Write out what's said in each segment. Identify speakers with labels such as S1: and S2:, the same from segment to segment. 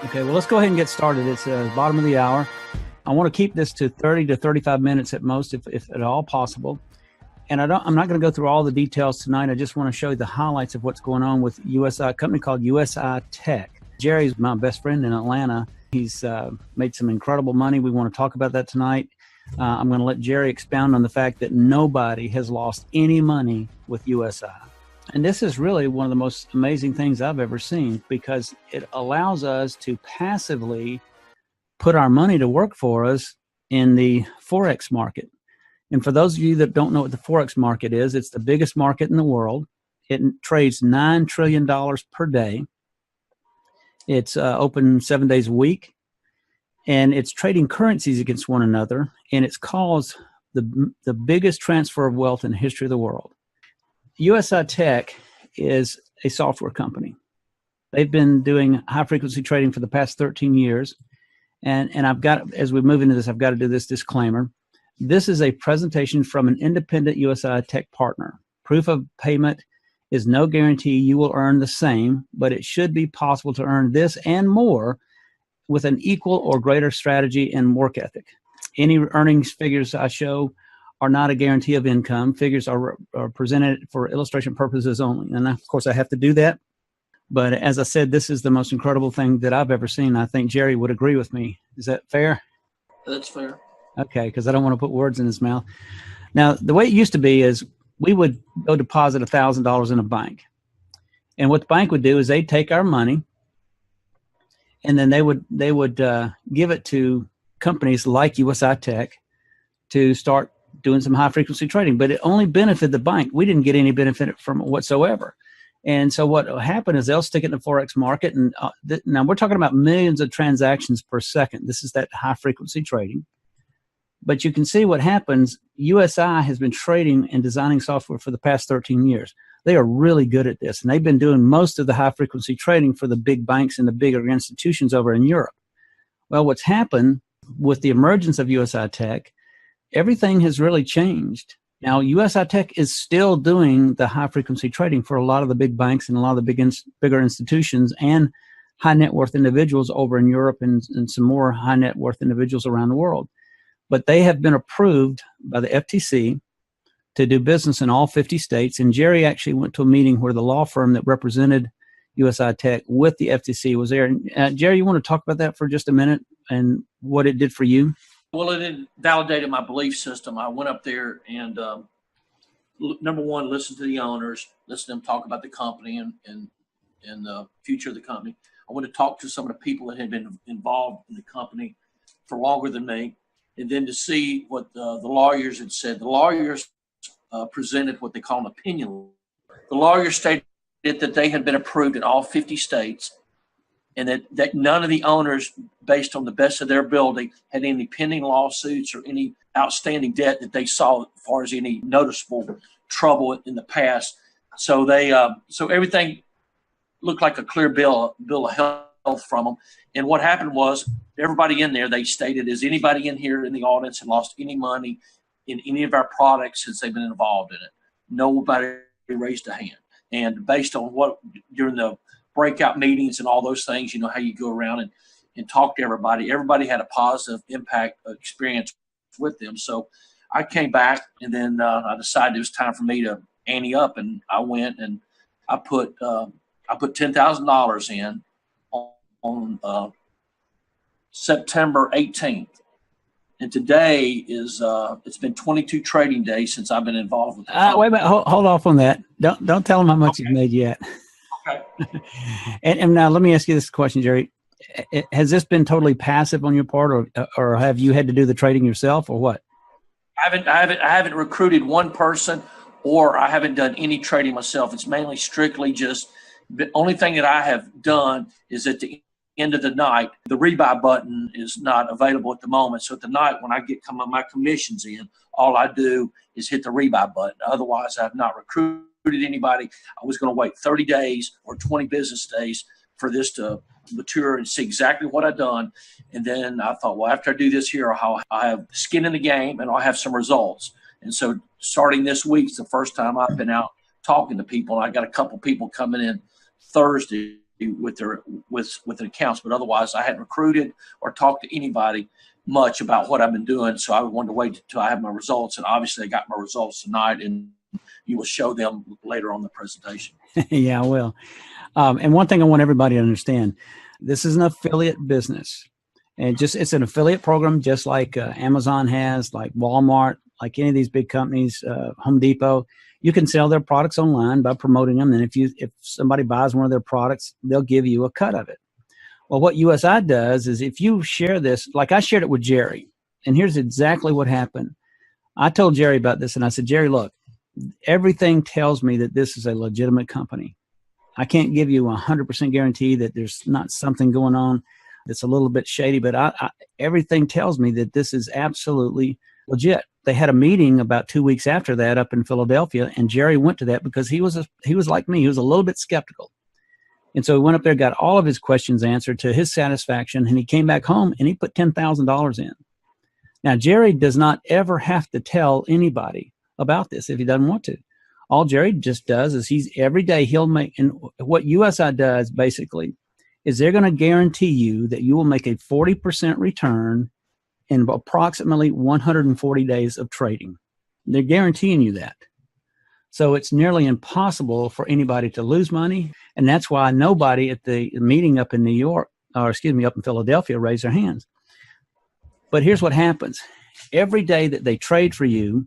S1: Okay, well, let's go ahead and get started. It's the bottom of the hour. I want to keep this to 30 to 35 minutes at most, if at all possible. And I'm not going to go through all the details tonight. I just want to show you the highlights of what's going on with a company called USI-TECH. Jerry's my best friend in Atlanta. He's made some incredible money. We want to talk about that tonight. I'm going to let Jerry expound on the fact that nobody has lost any money with USI. And this is really one of the most amazing things I've ever seen, because it allows us to passively put our money to work for us in the Forex market. And for those of you that don't know what the Forex market is, it's the biggest market in the world. It trades $9 trillion per day. It's open 7 days a week. And it's trading currencies against one another. And it's caused the biggest transfer of wealth in the history of the world. USI-TECH is a software company. They've been doing high-frequency trading for the past 13 years. And I've got, as we move into this, I've got to do this disclaimer. This is a presentation from an independent USI-TECH partner. Proof of payment is no guarantee you will earn the same, but it should be possible to earn this and more with an equal or greater strategy and work ethic. Any earnings figures I show are not a guarantee of income. Figures are presented for illustration purposes only. And of course, I have to do that. But as I said, this is the most incredible thing that I've ever seen. I think Jerry would agree with me. Is that fair?
S2: That's fair.
S1: Okay, because I don't want to put words in his mouth. Now, the way it used to be is we would go deposit $1,000 in a bank. And what the bank would do is they'd take our money, and then they would give it to companies like USI-TECH to start doing some high-frequency trading. But it only benefited the bank. We didn't get any benefit from it whatsoever. And so what will happen is they'll stick it in the Forex market. And now we're talking about millions of transactions per second. This is that high-frequency trading. But you can see what happens. USI has been trading and designing software for the past 13 years. They are really good at this. And they've been doing most of the high-frequency trading for the big banks and the bigger institutions over in Europe. Well, what's happened with the emergence of USI-TECH, everything has really changed. Now, USI-TECH is still doing the high-frequency trading for a lot of the big banks and a lot of the bigger institutions and high-net-worth individuals over in Europe and some more high-net-worth individuals around the world. But they have been approved by the FTC to do business in all 50 states. And Jerry actually went to a meeting where the law firm that represented USI-TECH with the FTC was there. Jerry, you want to talk about that for just a minute and what it did for you?
S2: Well, it validated my belief system. I went up there and, number one, listened to the owners, listened to them talk about the company and the future of the company. I went to talk to some of the people that had been involved in the company for longer than me, and then to see what the lawyers had said. The lawyers presented what they call an opinion. The lawyers stated that they had been approved in all 50 states, and that none of the owners, based on the best of their ability, had any pending lawsuits or any outstanding debt that they saw as far as any noticeable trouble in the past. So so everything looked like a clear bill of health from them. And what happened was everybody in there, they stated, is anybody in here in the audience had lost any money in any of our products since they've been involved in it? Nobody raised a hand. And based on what during the breakout meetings and all those things, you know, how you go around and talk to everybody had a positive impact experience with them. So I came back, and then I decided it was time for me to ante up, and I went and I put $10,000 in on September 18th. And today is it's been 22 trading days since I've been involved with the
S1: wait a minute, hold off on that. Don't tell them how much you've made yet.
S2: Okay.
S1: And now let me ask you this question, Jerry. Has this been totally passive on your part, or have you had to do the trading yourself, or what?
S2: I haven't recruited one person, or I haven't done any trading myself. It's mainly strictly just the only thing that I have done is at the end of the night, the rebuy button is not available at the moment. So at the night when I get my commissions in, all I do is hit the rebuy button. Otherwise, I have not recruited anybody. I was going to wait 30 days or 20 business days for this to mature and see exactly what I've done. And then I thought, well, after I do this here, I'll have skin in the game and I'll have some results. And so starting this week's the first time I've been out talking to people. And I got a couple people coming in Thursday with their accounts, but otherwise I hadn't recruited or talked to anybody much about what I've been doing. So I wanted to wait until I have my results, and obviously I got my results tonight, and you will show them later on the presentation.
S1: Yeah, I will. And one thing I want everybody to understand, this is an affiliate business, and it's an affiliate program, just like Amazon has, like Walmart, like any of these big companies, Home Depot. You can sell their products online by promoting them. And if somebody buys one of their products, they'll give you a cut of it. Well, what USI does is if you share this, like I shared it with Jerry, and here's exactly what happened. I told Jerry about this, and I said, Jerry, look, everything tells me that this is a legitimate company. I can't give you a 100% guarantee that there's not something going on that's a little bit shady, but everything tells me that this is absolutely legit. They had a meeting about 2 weeks after that up in Philadelphia, and Jerry went to that because he was like me. He was a little bit skeptical. And so he went up there, got all of his questions answered to his satisfaction, and he came back home and he put $10,000 in. Now, Jerry does not ever have to tell anybody about this if he doesn't want to. All Jerry just does is every day he'll make, and what USI does basically is they're going to guarantee you that you will make a 40% return in approximately 140 days of trading. They're guaranteeing you that. So it's nearly impossible for anybody to lose money. And that's why nobody at the meeting up in up in Philadelphia raised their hands. But here's what happens. Every day that they trade for you,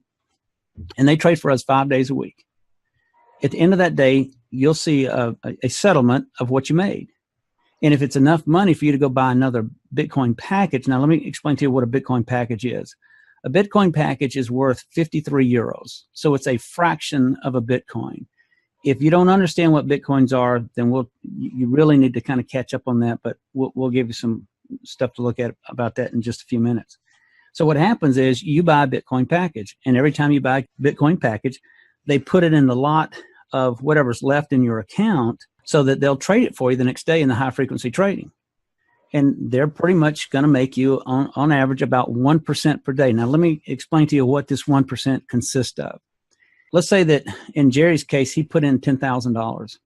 S1: and they trade for us 5 days a week, at the end of that day, you'll see a settlement of what you made. And if it's enough money for you to go buy another Bitcoin package, now let me explain to you what a Bitcoin package is. A Bitcoin package is worth 53 euros. So it's a fraction of a Bitcoin. If you don't understand what Bitcoins are, then you really need to kind of catch up on that, but we'll give you some stuff to look at about that in just a few minutes. So what happens is you buy a Bitcoin package, and every time you buy a Bitcoin package, they put it in the lot of whatever's left in your account so that they'll trade it for you the next day in the high frequency trading. And they're pretty much going to make you on average about 1% per day. Now, let me explain to you what this 1% consists of. Let's say that in Jerry's case, he put in $10,000.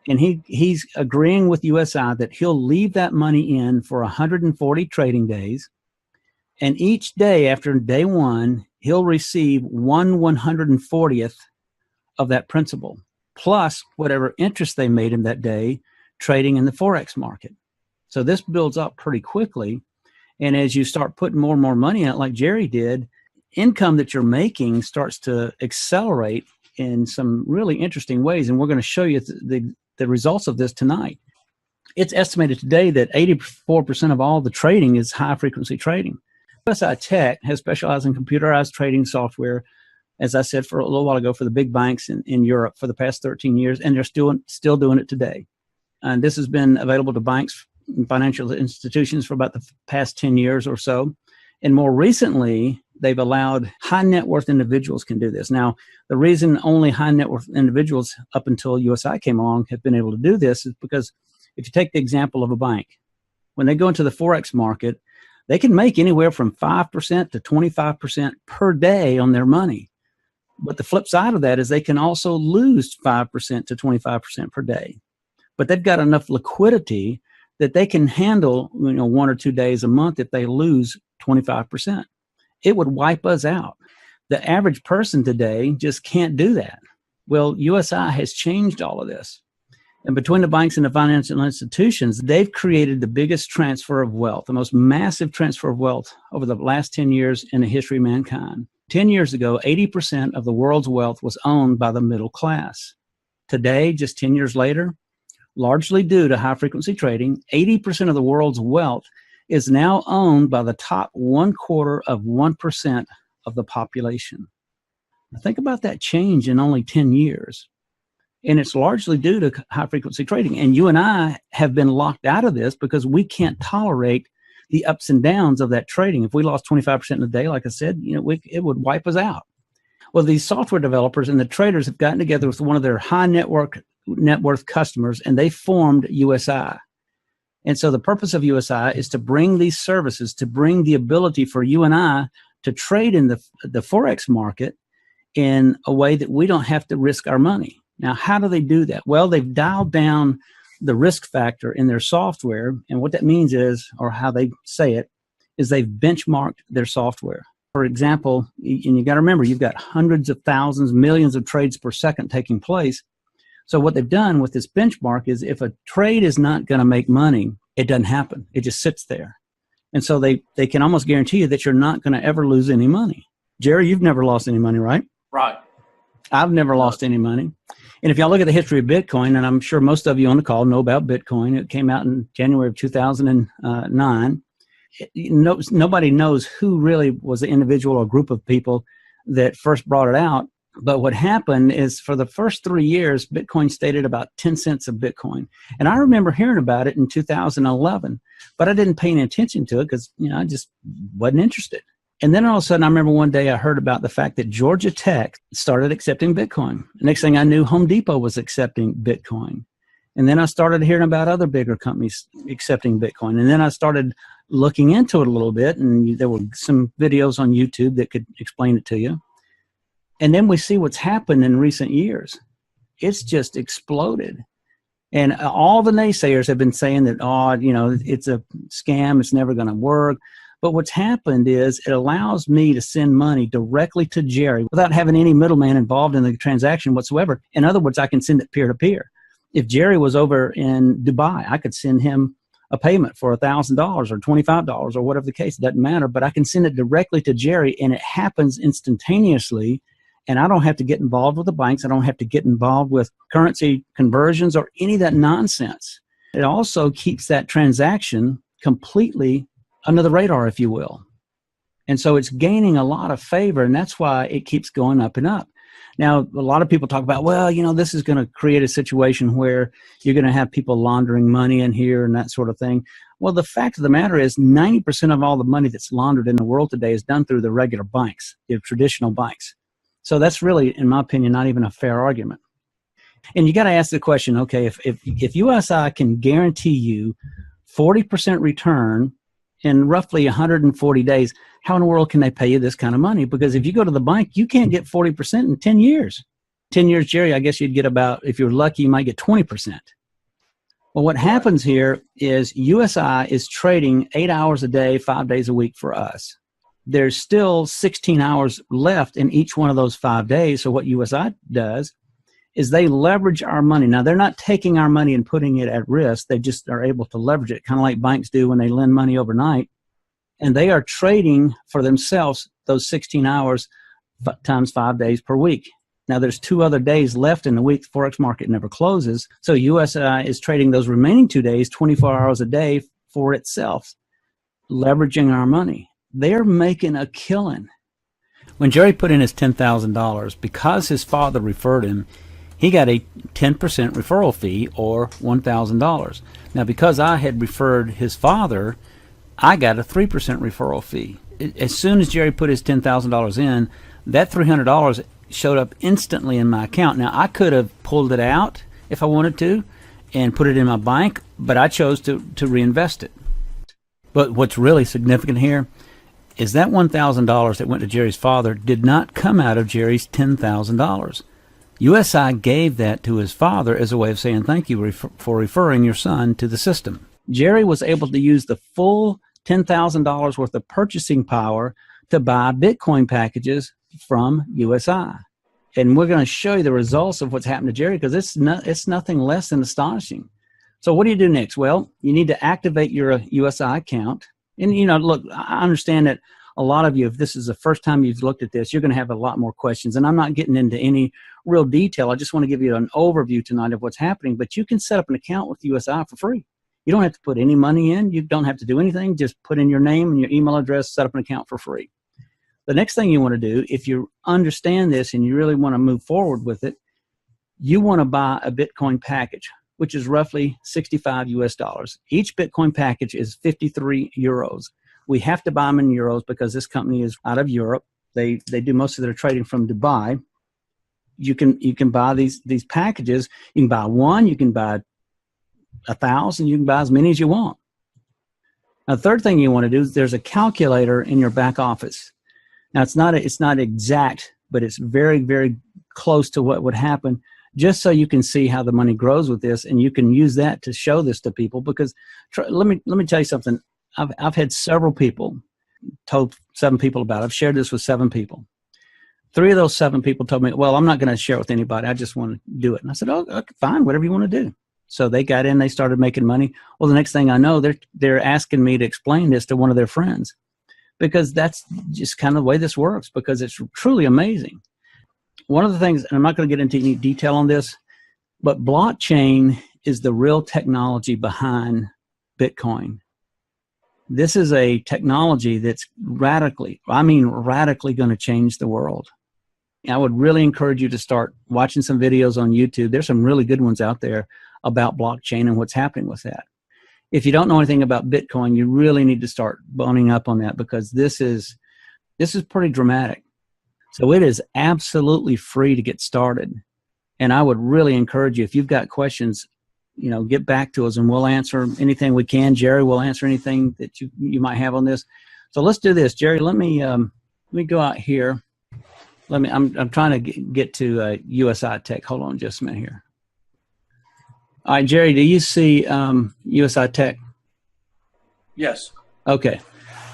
S1: And he's agreeing with USI that he'll leave that money in for 140 trading days. And each day after day one, he'll receive 1/140th of that principal, plus whatever interest they made him that day trading in the Forex market. So this builds up pretty quickly. And as you start putting more and more money in it, like Jerry did, income that you're making starts to accelerate in some really interesting ways. And we're going to show you the results of this tonight. It's estimated today that 84% of all the trading is high frequency trading. USI-TECH has specialized in computerized trading software, as I said for a little while ago, for the big banks in Europe for the past 13 years, and they're still doing it today. And this has been available to banks and financial institutions for about the past 10 years or so. And more recently, they've allowed high net worth individuals can do this. Now, the reason only high net worth individuals up until USI came along have been able to do this is because if you take the example of a bank, when they go into the Forex market, they can make anywhere from 5% to 25% per day on their money. But the flip side of that is they can also lose 5% to 25% per day. But they've got enough liquidity that they can handle 1 or 2 days a month if they lose 25%. It would wipe us out. The average person today just can't do that. Well, USI has changed all of this. And between the banks and the financial institutions, they've created the biggest transfer of wealth, the most massive transfer of wealth over the last 10 years in the history of mankind. 10 years ago, 80% of the world's wealth was owned by the middle class. Today, just 10 years later, largely due to high-frequency trading, 80% of the world's wealth is now owned by the top 1/4% of the population. Now, think about that change in only 10 years. And it's largely due to high-frequency trading. And you and I have been locked out of this because we can't tolerate the ups and downs of that trading. If we lost 25% in a day, like I said, it would wipe us out. Well, these software developers and the traders have gotten together with one of their high net worth customers, and they formed USI. And so the purpose of USI is to bring these services, to bring the ability for you and I to trade in the Forex market in a way that we don't have to risk our money. Now, how do they do that? Well, they've dialed down the risk factor in their software. And what that means is, or how they say it, is they've benchmarked their software. For example, and you got to remember, you've got hundreds of thousands, millions of trades per second taking place. So what they've done with this benchmark is if a trade is not going to make money, it doesn't happen. It just sits there. And so they can almost guarantee you that you're not going to ever lose any money. Jerry, you've never lost any money, right?
S2: Right.
S1: I've never lost any money. And if y'all look at the history of Bitcoin, and I'm sure most of you on the call know about Bitcoin, it came out in January of 2009. Nobody knows who really was the individual or group of people that first brought it out. But what happened is for the first 3 years, Bitcoin stayed at about 10 cents a Bitcoin. And I remember hearing about it in 2011, but I didn't pay any attention to it because, I just wasn't interested. And then all of a sudden, I remember one day I heard about the fact that Georgia-Tech started accepting Bitcoin. The next thing I knew, Home Depot was accepting Bitcoin. And then I started hearing about other bigger companies accepting Bitcoin. And then I started looking into it a little bit, and there were some videos on YouTube that could explain it to you. And then we see what's happened in recent years. It's just exploded. And all the naysayers have been saying that, it's a scam, it's never going to work. But what's happened is it allows me to send money directly to Jerry without having any middleman involved in the transaction whatsoever. In other words, I can send it peer-to-peer. If Jerry was over in Dubai, I could send him a payment for $1,000 or $25 or whatever the case. It doesn't matter, but I can send it directly to Jerry, and it happens instantaneously. And I don't have to get involved with the banks. I don't have to get involved with currency conversions or any of that nonsense. It also keeps that transaction completely under the radar, if you will. And so it's gaining a lot of favor, and that's why it keeps going up and up. Now, a lot of people talk about, this is going to create a situation where you're going to have people laundering money in here and that sort of thing. Well, the fact of the matter is 90% of all the money that's laundered in the world today is done through the regular banks, the traditional banks. So that's really, in my opinion, not even a fair argument. And you got to ask the question, okay, if USI can guarantee you 40% return in roughly 140 days, how in the world can they pay you this kind of money? Because if you go to the bank, you can't get 40% in 10 years. 10 years, Jerry, I guess you'd get about, if you're lucky, you might get 20%. Well, what happens here is USI is trading 8 hours a day, 5 days a week for us. There's still 16 hours left in each one of those 5 days. So what USI does is they leverage our money. Now, they're not taking our money and putting it at risk. They just are able to leverage it, kind of like banks do when they lend money overnight. And they are trading for themselves those 16 hours times 5 days per week. Now, there's 2 other days left in the week. The Forex market never closes. So USI is trading those remaining 2 days, 24 hours a day for itself, leveraging our money. They're making a killing. When Jerry put in his $10,000, because his father referred him, he got a 10% referral fee, or $1,000. Now, because I had referred his father, I got a 3% referral fee. As soon as Jerry put his $10,000 in, that $300 showed up instantly in my account. Now, I could have pulled it out if I wanted to and put it in my bank, but I chose to reinvest it. But what's really significant here is that $1,000 that went to Jerry's father did not come out of Jerry's $10,000. USI gave that to his father as a way of saying thank you for referring your son to the system. Jerry was able to use the full $10,000 worth of purchasing power to buy Bitcoin packages from USI. And we're going to show you the results of what's happened to Jerry, because it's nothing less than astonishing. So what do you do next? Well, you need to activate your USI account. And, look, I understand that a lot of you, if this is the first time you've looked at this, you're going to have a lot more questions. And I'm not getting into any real detail. I just want to give you an overview tonight of what's happening. But you can set up an account with USI for free. You don't have to put any money in. You don't have to do anything. Just put in your name and your email address, set up an account for free. The next thing you want to do, if you understand this and you really want to move forward with it, you want to buy a Bitcoin package, which is roughly $65 US. Each Bitcoin package is 53 euros. We have to buy them in euros because this company is out of Europe. They do most of their trading from Dubai. You can buy these packages. You can buy one, you can buy 1,000, you can buy as many as you want. Now, the third thing you want to do is there's a calculator in your back office. Now, it's not exact, but it's very, very close to what would happen. just so you can see how the money grows with this, and you can use that to show this to people. Because let me tell you something. I've had several people, told 7 people about it. I've shared this with 7 people. 3 of those 7 people told me, well, I'm not going to share it with anybody. I just want to do it. And I said, oh, okay, fine, whatever you want to do. So they got in, they started making money. Well, the next thing I know, they're asking me to explain this to one of their friends, because that's just kind of the way this works, because it's truly amazing. One of the things, and I'm not going to get into any detail on this, but blockchain is the real technology behind Bitcoin. This is a technology that's radically going to change the world. I would really encourage you to start watching some videos on YouTube. There's some really good ones out there about blockchain and what's happening with that. If you don't know anything about Bitcoin, you really need to start boning up on that, because this is pretty dramatic. So it is absolutely free to get started. And I would really encourage you, if you've got questions, get back to us and we'll answer anything we can. Jerry will answer anything that you might have on this. So let's do this. Jerry, let me go out here. I'm trying to get to USI-TECH. Hold on just a minute here. All right, Jerry, do you see USI-TECH?
S2: Yes.
S1: Okay.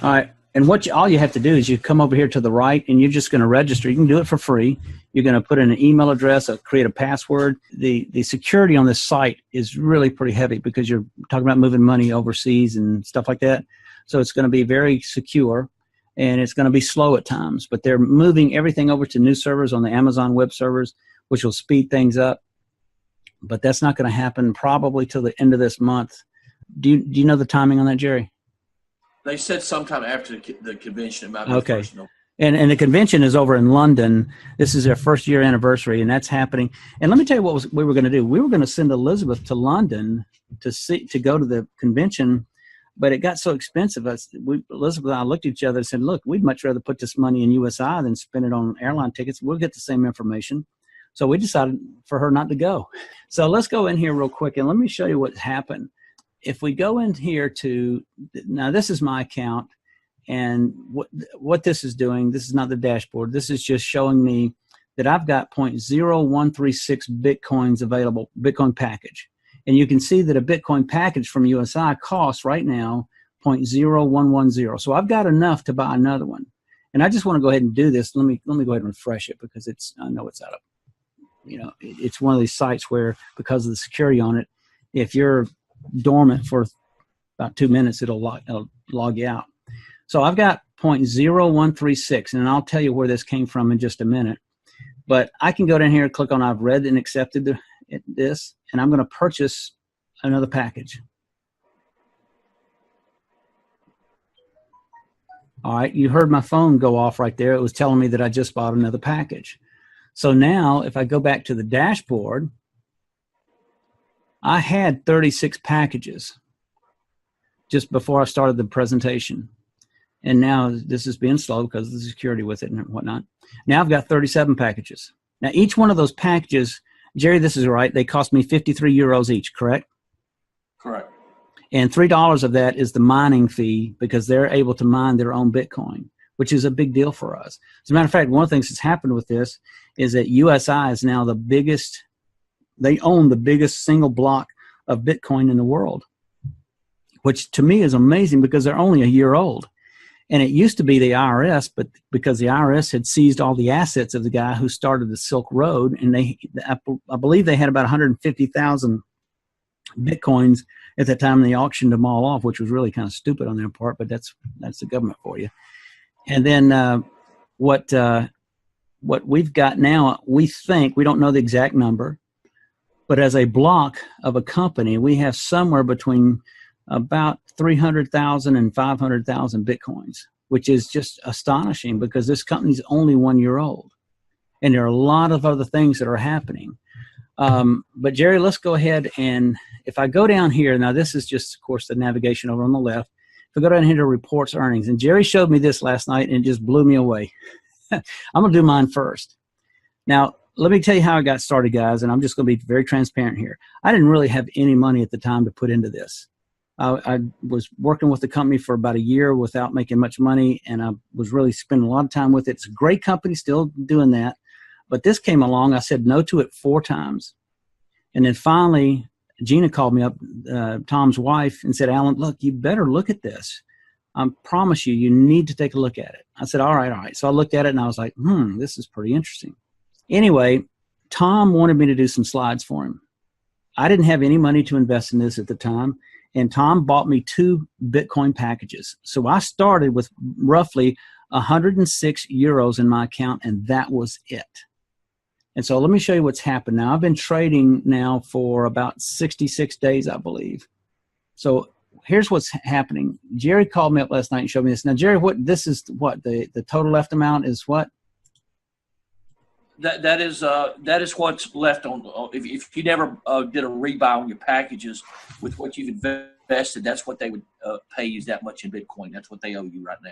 S1: All right. And all you have to do is you come over here to the right, and you're just going to register. You can do it for free. You're going to put in an email address, create a password. The security on this site is really pretty heavy, because you're talking about moving money overseas and stuff like that. So it's going to be very secure, and it's going to be slow at times. But they're moving everything over to new servers on the Amazon web servers, which will speed things up. But that's not going to happen probably till the end of this month. Do you know the timing on that, Jerry?
S2: They said sometime after the convention about
S1: okay.
S2: Personal.
S1: And the convention is over in London. This is their first year anniversary, and that's happening. And let me tell you what we were going to do. We were going to send Elizabeth to London to go to the convention, but it got so expensive. Elizabeth and I looked at each other and said, look, we'd much rather put this money in USI than spend it on airline tickets. We'll get the same information. So we decided for her not to go. So let's go in here real quick, and let me show you what happened. If we go in here now this is my account, and what this is doing, this is not the dashboard. This is just showing me that I've got 0.0136 Bitcoins available, Bitcoin package. And you can see that a Bitcoin package from USI costs right now 0.0110. So I've got enough to buy another one. And I just want to go ahead and do this. Let me go ahead and refresh it, because I know it's out of, it's one of these sites where, because of the security on it, if you're dormant for about 2 minutes, it'll log you out. So I've got 0.0136, and I'll tell you where this came from in just a minute. But I can go down here and click on I've read and accepted this, and I'm going to purchase another package. All right, you heard my phone go off right there. It was telling me that I just bought another package. So now if I go back to the dashboard, I had 36 packages just before I started the presentation. And now this is being slow because of the security with it and whatnot. Now I've got 37 packages. Now each one of those packages, Jerry, this is right, they cost me 53 euros each, correct?
S2: Correct.
S1: And $3 of that is the mining fee, because they're able to mine their own Bitcoin, which is a big deal for us. As a matter of fact, one of the things that's happened with this is that USI is now the biggest, they own the biggest single block of Bitcoin in the world, which to me is amazing because they're only a year old. And it used to be the IRS, but because the IRS had seized all the assets of the guy who started the Silk Road, and I believe they had about 150,000 Bitcoins at that time, and they auctioned them all off, which was really kind of stupid on their part, but that's the government for you. And then what we've got now, we think, we don't know the exact number, but as a block of a company, we have somewhere between about 300,000 and 500,000 Bitcoins, which is just astonishing because this company's only 1 year old. And there are a lot of other things that are happening. But Jerry, let's go ahead, and if I go down here, now this is just, of course, the navigation over on the left. If I go down here to reports earnings, and Jerry showed me this last night and it just blew me away. I'm going to do mine first. Now, let me tell you how I got started, guys, and I'm just going to be very transparent here. I didn't really have any money at the time to put into this. I was working with the company for about a year without making much money, and I was really spending a lot of time with it. It's a great company, still doing that, But this came along. I said no to it 4 times. And then finally, Gina called me up, Tom's wife, and said, Alan, look, you better look at this. I promise you, you need to take a look at it. I said, all right. So I looked at it and I was like, this is pretty interesting. Anyway, Tom wanted me to do some slides for him. I didn't have any money to invest in this at the time. And Tom bought me 2 Bitcoin packages. So I started with roughly 106 euros in my account, and that was it. And so let me show you what's happened now. I've been trading now for about 66 days, I believe. So here's what's happening. Jerry called me up last night and showed me this. Now, Jerry, the total left amount is what?
S2: That is what's left on. If you never did a rebuy on your packages with what you've invested, that's what they would pay you, that much in Bitcoin. That's what they owe you right now.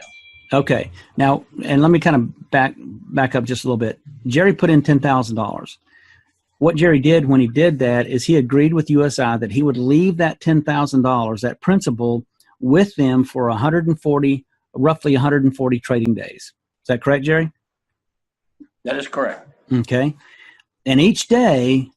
S1: Okay. Now, and let me kind of back up just a little bit. Jerry put in $10,000. What Jerry did when he did that is he agreed with USI that he would leave that $10,000, that principal, with them for roughly 140 trading days. Is that correct, Jerry?
S2: That is correct.
S1: Okay. And each day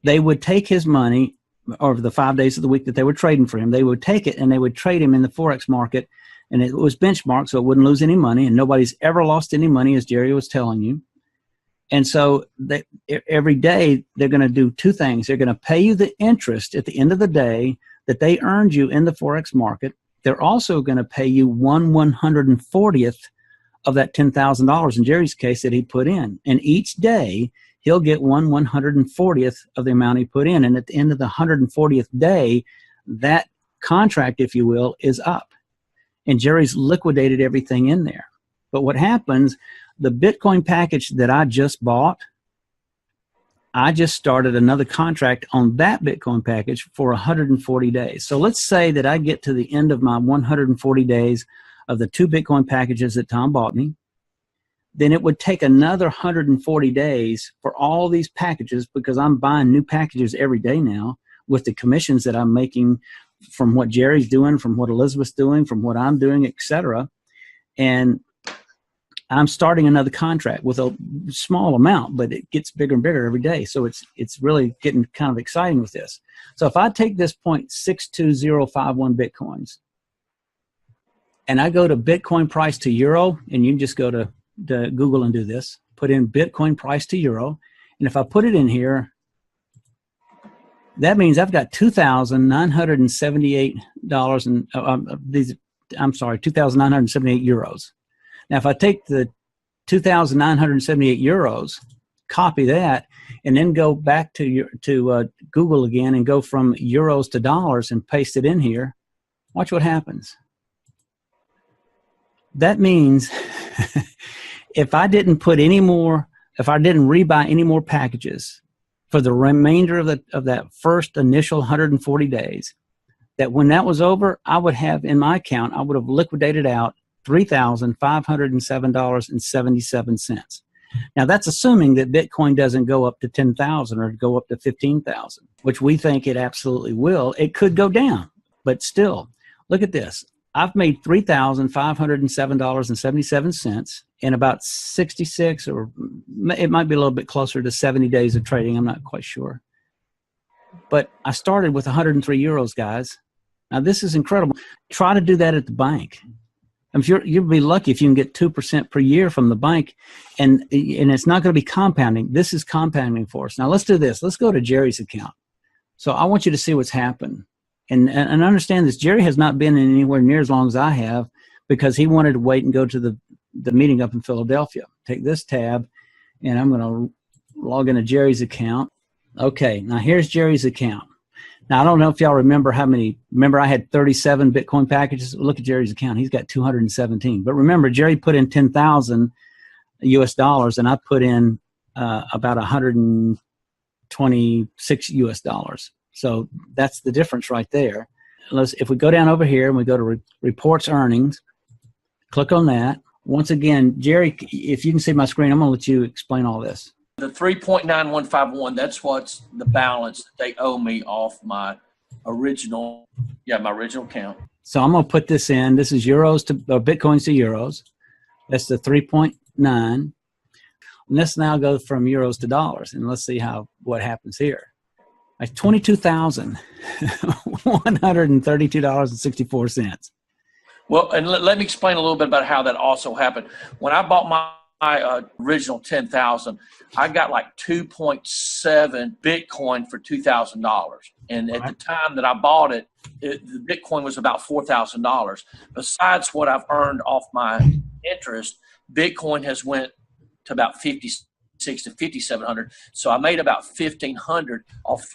S1: they would take his money over the 5 days of the week that they were trading for him. They would take it and they would trade him in the Forex market. And it was benchmarked, so it wouldn't lose any money. And nobody's ever lost any money, as Jerry was telling you. And so every day they're going to do 2 things. They're going to pay you the interest at the end of the day that they earned you in the Forex market. They're also going to pay you 1/140th of that $10,000 in Jerry's case that he put in. And each day he'll get 1/140th of the amount he put in. And at the end of the 140th day, that contract, if you will, is up. And Jerry's liquidated everything in there. But what happens, the Bitcoin package that I just bought, I just started another contract on that Bitcoin package for 140 days. So let's say that I get to the end of my 140 days of the 2 Bitcoin packages that Tom bought me. Then it would take another 140 days for all these packages, because I'm buying new packages every day now with the commissions that I'm making from what Jerry's doing, from what Elizabeth's doing, from what I'm doing, etc. And I'm starting another contract with a small amount, but it gets bigger and bigger every day. So it's really getting kind of exciting with this. So if I take this 0.62051 Bitcoins and I go to Bitcoin price to euro, and you can just go to Google and do this, put in Bitcoin price to euro. And if I put it in here, that means I've got $2,978 and €2,978. Now, if I take the 2,978 euros, copy that, and then go back to Google again and go from euros to dollars and paste it in here, watch what happens. That means if I didn't rebuy any more packages for the remainder of that first initial 140 days, that when that was over, I would have in my account, I would have liquidated out $3,507.77. Now, that's assuming that Bitcoin doesn't go up to 10,000 or go up to 15,000, which we think it absolutely will. It could go down, but still, look at this. I've made $3,507.77 in about 66, or it might be a little bit closer to 70 days of trading. I'm not quite sure. But I started with 103 euros, guys. Now, this is incredible. Try to do that at the bank. You'll be lucky if you can get 2% per year from the bank, and it's not going to be compounding. This is compounding for us. Now, let's do this. Let's go to Jerry's account. So I want you to see what's happened. And understand this, Jerry has not been in anywhere near as long as I have, because he wanted to wait and go to the meeting up in Philadelphia. Take this tab, and I'm going to log into Jerry's account. Okay, now here's Jerry's account. Now, I don't know if y'all remember remember I had 37 Bitcoin packages. Look at Jerry's account. He's got 217. But remember, Jerry put in 10,000 US dollars, and I put in about 126 US dollars. So that's the difference right there. If we go down over here and we go to reports earnings, click on that. Once again, Jerry, if you can see my screen, I'm going to let you explain all this.
S2: The 3.9151, that's what's the balance that they owe me off my original account.
S1: So I'm going to put this in. This is Bitcoins to euros. That's the 3.9. And let's now go from euros to dollars, and let's see what happens here. Like $22,132.64.
S2: Well, and let me explain a little bit about how that also happened. When I bought my original 10,000, I got like 2.7 Bitcoin for $2,000. And at the time that I bought it, the Bitcoin was about $4,000. Besides what I've earned off my interest, Bitcoin has went to about 56 to 5,700. So I made about 1,500 off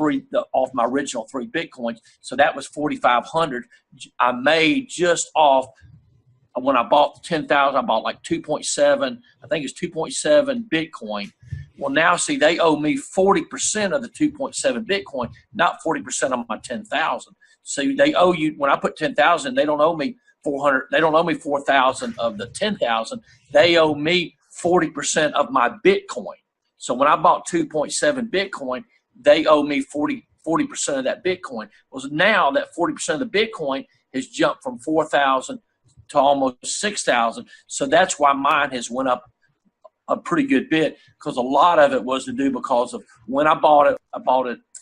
S2: my original 3 Bitcoins. So that was 4,500. I made just off. When I bought the 10,000, I bought like 2.7, I think it's 2.7 Bitcoin. Well, now see, they owe me 40% of the 2.7 Bitcoin, not 40% of my 10,000. So they owe you, when I put 10,000, they don't owe me 400, they don't owe me 4,000 of the 10,000. They owe me 40% of my Bitcoin. So when I bought 2.7 Bitcoin, they owe me 40% of that Bitcoin. Well, now that 40% of the Bitcoin has jumped from 4,000 to almost 6,000. So that's why mine has went up a pretty good bit, because a lot of it was to do because of when I bought it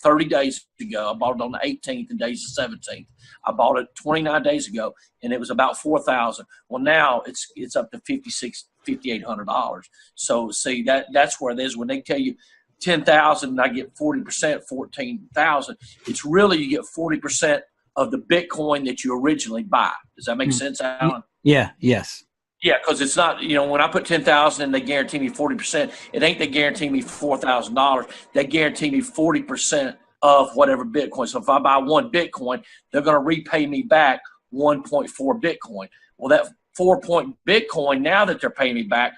S2: 30 days ago. I bought it on the 18th and days the 17th. I bought it 29 days ago, and it was about 4,000. Well, now it's up to $5,800. So see, that's where it is. When they tell you 10,000 and I get 40%, 14,000, it's really you get 40% of the Bitcoin that you originally buy. Does that make sense, Alan?
S1: Yeah. Yes.
S2: Yeah, because it's not, when I put 10,000 and they guarantee me 40%, it ain't they guarantee me $4,000. They guarantee me 40% of whatever Bitcoin. So if I buy 1 Bitcoin, they're going to repay me back 1.4 Bitcoin. Well, that 4 Bitcoin, now that they're paying me back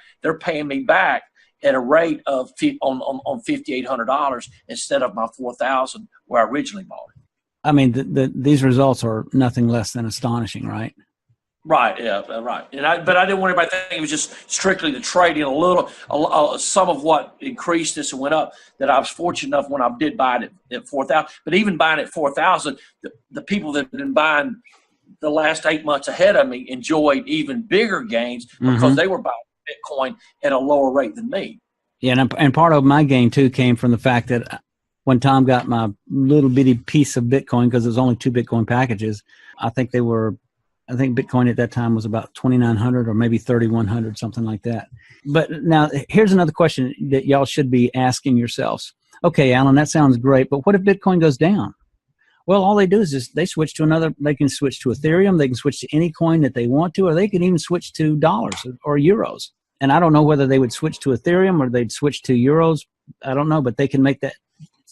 S2: at a rate of on $5,800 instead of my 4,000 where I originally bought it.
S1: I mean, these results are nothing less than astonishing, right?
S2: Right. Yeah. Right. But I didn't want everybody to think it was just strictly the trading. Some of what increased this and went up. That I was fortunate enough when I did buy it at 4,000. But even buying at 4,000, the people that have been buying the last 8 months ahead of me enjoyed even bigger gains because they were buying Bitcoin at a lower rate than me.
S1: Yeah, and part of my gain too came from the fact that when Tom got my little bitty piece of Bitcoin, because there's only 2 Bitcoin packages, I think Bitcoin at that time was about 2,900 or maybe 3,100, something like that. But now here's another question that y'all should be asking yourselves. Okay, Alan, that sounds great, but what if Bitcoin goes down? Well, all they do is they switch to they can switch to Ethereum, they can switch to any coin that they want to, or they can even switch to dollars or euros. And I don't know whether they would switch to Ethereum or they'd switch to euros. I don't know, but they can make that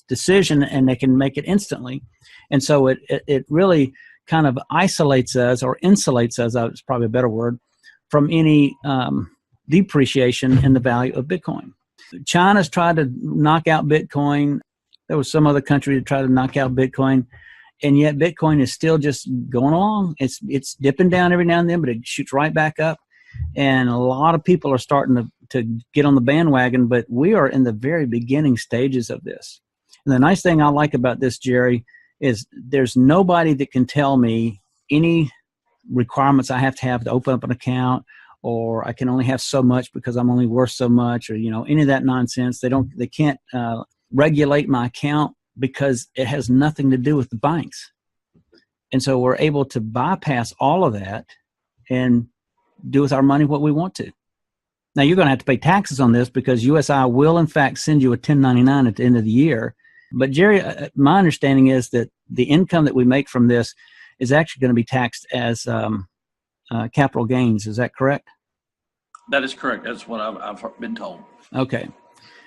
S1: decision and they can make it instantly. And so it really kind of isolates us or insulates us, it's probably a better word, from any depreciation in the value of Bitcoin. China's tried to knock out Bitcoin. There was some other country that tried to knock out Bitcoin, and yet Bitcoin is still just going along. It's dipping down every now and then, but it shoots right back up. And a lot of people are starting to get on the bandwagon, but we are in the very beginning stages of this. And the nice thing I like about this, Jerry, is there's nobody that can tell me any requirements I have to open up an account, or I can only have so much because I'm only worth so much, or any of that nonsense. They can't regulate my account because it has nothing to do with the banks. And so we're able to bypass all of that and do with our money what we want to. Now you're going to have to pay taxes on this because USI will in fact send you a 1099 at the end of the year. But Jerry, my understanding is that the income that we make from this is actually going to be taxed as capital gains. Is that correct? That
S2: is correct. That's what I've been told.
S1: Okay.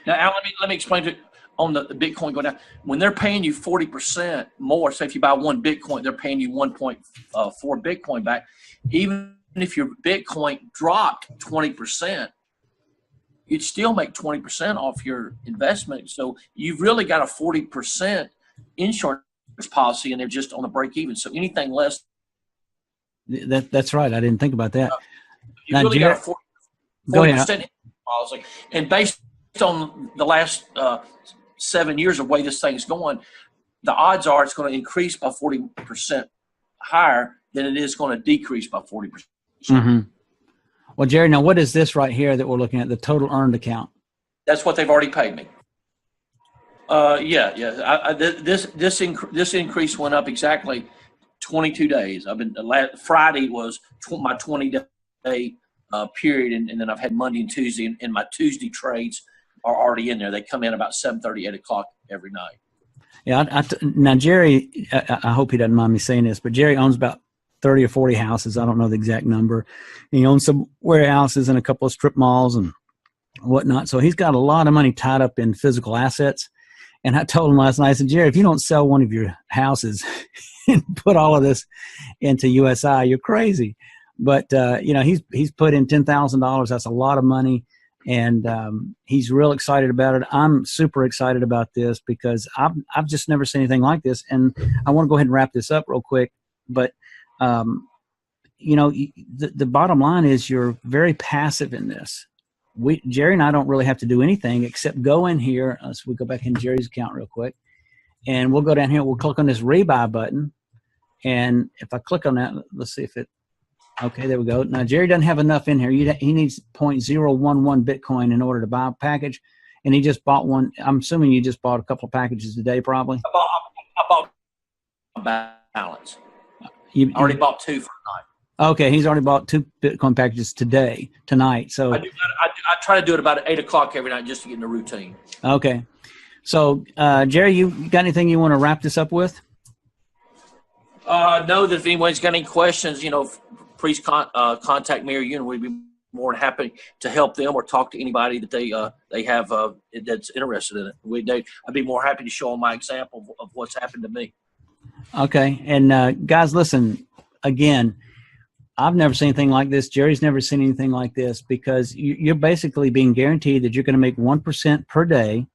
S2: Now, Al, let me explain to you on the Bitcoin going down. When they're paying you 40% more, say if you buy 1 Bitcoin, they're paying you 1.4 Bitcoin back. Even if your Bitcoin dropped 20%, you'd still make 20% off your investment. So you've really got a 40% insurance policy, and they're just on the break even. So anything less.
S1: That's right. I didn't think about that.
S2: You really got a 40% policy. And based on the last 7 years of the way this thing's going, the odds are it's going to increase by 40% higher than it is going to decrease by 40%.
S1: Mm-hmm. Well, Jerry, now what is this right here that we're looking at, the total earned account?
S2: That's what they've already paid me. Yeah. This increase went up exactly 22 days. Friday was my 20-day period, and then I've had Monday and Tuesday, and my Tuesday trades are already in there. They come in about 7:30, 8 o'clock every night.
S1: Yeah. Now, Jerry, I hope he doesn't mind me saying this, but Jerry owns about 30 or 40 houses. I don't know the exact number. He owns some warehouses and a couple of strip malls and whatnot. So he's got a lot of money tied up in physical assets. And I told him last night, I said, Jerry, if you don't sell one of your houses and put all of this into USI, you're crazy. But, he's put in $10,000. That's a lot of money. And he's real excited about it. I'm super excited about this because I've just never seen anything like this. And I want to go ahead and wrap this up real quick. But, the bottom line is you're very passive in this. Jerry and I don't really have to do anything except go in here. So we go back in Jerry's account real quick. And we'll go down here. We'll click on this rebuy button. And if I click on that, let's see if it. Okay, there we go. Now, Jerry doesn't have enough in here. He needs 0.011 Bitcoin in order to buy a package, and he just bought one. I'm assuming you just bought a couple of packages today, probably?
S2: I bought a balance. I already bought 2 for tonight.
S1: Okay, he's already bought 2 Bitcoin packages tonight. So
S2: I try to do it about 8 o'clock every night just to get in the routine.
S1: Okay. So, Jerry, you got anything you want to wrap this up with?
S2: No, that if anyone's got any questions, please contact me or you, and we'd be more than happy to help them or talk to anybody that they have that's interested in it. I'd be more happy to show them my example of what's happened to me.
S1: Okay, and guys, listen again. I've never seen anything like this. Jerry's never seen anything like this because you're basically being guaranteed that you're going to make 1% per day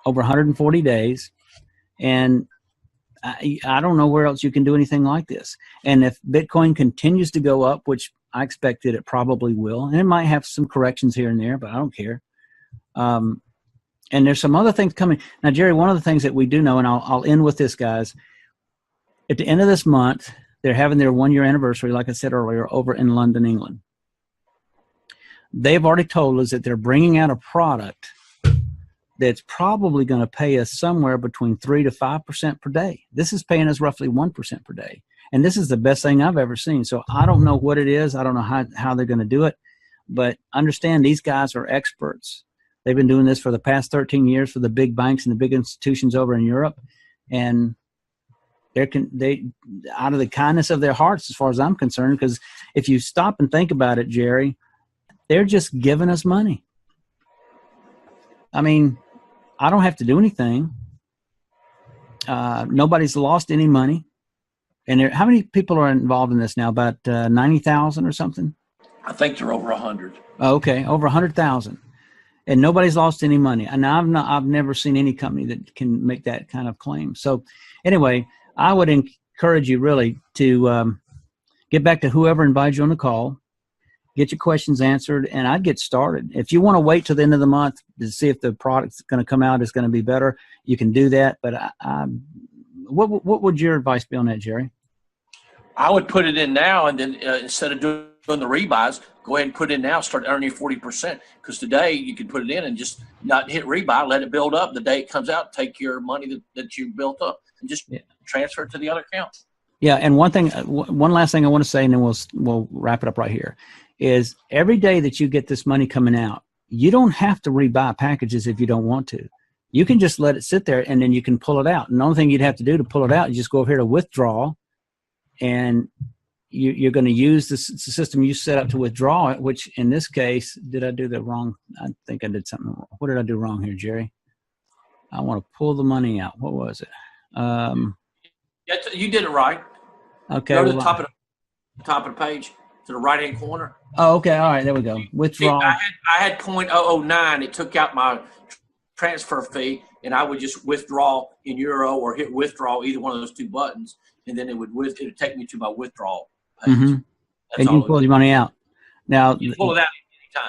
S1: over 140 days, and I don't know where else you can do anything like this. And if Bitcoin continues to go up, which I expect that it probably will, and it might have some corrections here and there, but I don't care. And there's some other things coming. Now, Jerry, one of the things that we do know, and I'll end with this, guys. At the end of this month, they're having their 1-year anniversary, like I said earlier, over in London, England. They've already told us that they're bringing out a product that's probably going to pay us somewhere between 3 to 5% per day. This is paying us roughly 1% per day. And this is the best thing I've ever seen. So I don't know what it is. I don't know how they're going to do it. But understand these guys are experts. They've been doing this for the past 13 years for the big banks and the big institutions over in Europe. And they out of the kindness of their hearts, as far as I'm concerned, because if you stop and think about it, Jerry, they're just giving us money. I mean, I don't have to do anything. Nobody's lost any money. And how many people are involved in this now? About 90,000 or something?
S2: I think they're over 100.
S1: Okay, over 100,000. And nobody's lost any money. And I've never seen any company that can make that kind of claim. So anyway, I would encourage you really to get back to whoever invited you on the call. Get your questions answered, and I'd get started. If you want to wait till the end of the month to see if the product's going to come out, it's going to be better, you can do that. But what would your advice be on that, Jerry?
S2: I would put it in now, and then instead of doing the rebuys, go ahead and put it in now, start earning 40%. Because today you can put it in and just not hit rebuy, let it build up. The day it comes out, take your money that you built up and just transfer it to the other account.
S1: Yeah, and one last thing I want to say, and then we'll wrap it up right here, is every day that you get this money coming out, you don't have to rebuy packages if you don't want to. You can just let it sit there, and then you can pull it out. And the only thing you'd have to do to pull it out, you just go over here to withdraw, and you're going to use the system you set up to withdraw it, which in this case, did I do that wrong? I think I did something wrong. What did I do wrong here, Jerry? I want to pull the money out. What was it?
S2: You did it right.
S1: Okay.
S2: Go to the top of the page, to the right-hand corner.
S1: Oh, okay. All right. There we go. Withdraw.
S2: I had 0.009. It took out my transfer fee, and I would just withdraw in euro or hit withdraw, either one of those 2 buttons, and then it would take me to my withdrawal page.
S1: Mm-hmm. And you pull your money out. Now
S2: you pull it out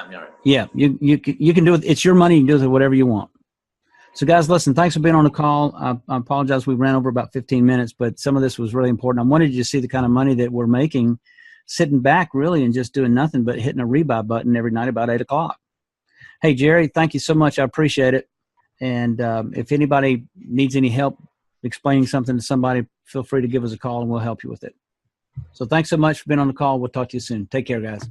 S2: anytime.
S1: Yeah, you can do it. It's your money. You can do with it whatever you want. So, guys, listen, thanks for being on the call. I apologize. We ran over about 15 minutes, but some of this was really important. I wanted you to see the kind of money that we're making sitting back really and just doing nothing but hitting a rebuy button every night about 8 o'clock. Hey, Jerry, thank you so much. I appreciate it. And if anybody needs any help explaining something to somebody, feel free to give us a call and we'll help you with it. So thanks so much for being on the call. We'll talk to you soon. Take care, guys.